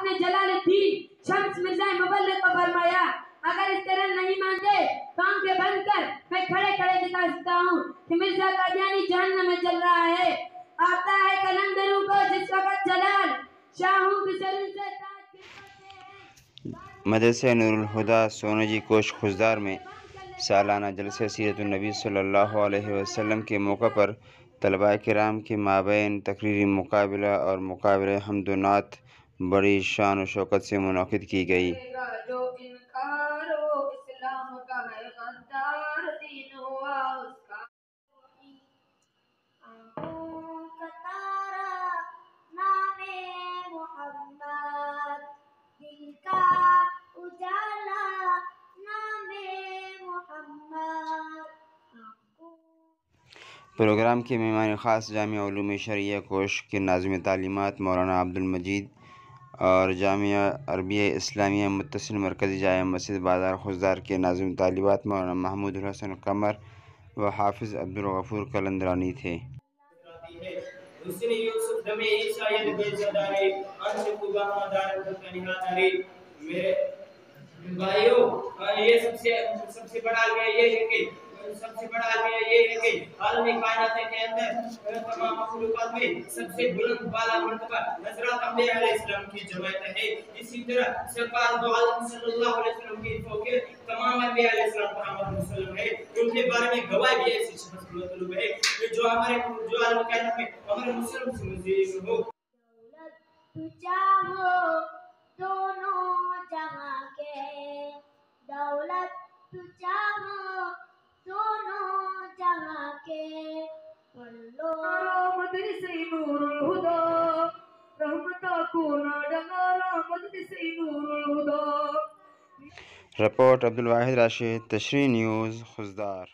آپ نے جلال الدین شمس مرزا مبلغ کو فرمایا اگر اس طرح نہیں مانتے تو آنکھیں بند کر میں کھڑے کھڑے دکھا سکتا ہوں کہ مرزا قادیانی جہنم میں چل رہا ہے. آتا ہے قلندروں کو جس وقت جلال شاہوں کی سروں سے تاج گرتے ہیں. مدرسہ نور الہدیٰ سونجی کوش خضدار میں سالانہ جلسہ سیرت النبی صلی اللہ علیہ وسلم کے موقع پر طلباء کرام کے مابین تقریری مقابلہ اور مقابلہ حمد و نعت بڑی شان و شوکت سے منعقد کی گئی. جو انکار و اسلام کا ہے غدار دین ہوا اس کا. آنکھوں کا تارا نام محمد دل کا اجالا نام محمد. پروگرام کے مہمان خاص جامعہ علوم شرعیہ کوش کے ناظم تعلیمات مولانا عبدالمجید اور جامعہ عربیہ اسلامیہ متصل مرکزی جامع مسجد بازار خضدار کے ناظم تعلیمات مولانا محمود الحسن قمر و حافظ عبدالغفور قلندرانی تھے. حسن یوسف دم عیسائیت بیزداری انش خوبا مدار تنہاداری. میرے بھائیوں یہ سب سے بڑا یہ ہے کہ عالم کائنات کے اندر تمام مخلوقات میں سب سے بلند بالا مرتبہ حضرت انبیاء علیہ السلام کی جماعت ہے. اسی طرح سرکار دو عالم صلی اللہ علیہ وسلم کی فوقیت تمام انبیاء علیہ السلام پر محمد وسلم ہے. ان کے بارے میں گواہی بھی ایسی شخص مطلوب ہے کہ جو عالم کائنات میں ہمارے مسلم سے مزید ہو. دولت چاہو دونوں جہاں کے دولت چاہو دونوں جہاں کے پلو مدرسے نور الہدیٰ رحمتہ کونا ڈنگارا مدرسے نور الہدیٰ. رپورٹ عبدالواحد راشد تشریح نیوز خضدار.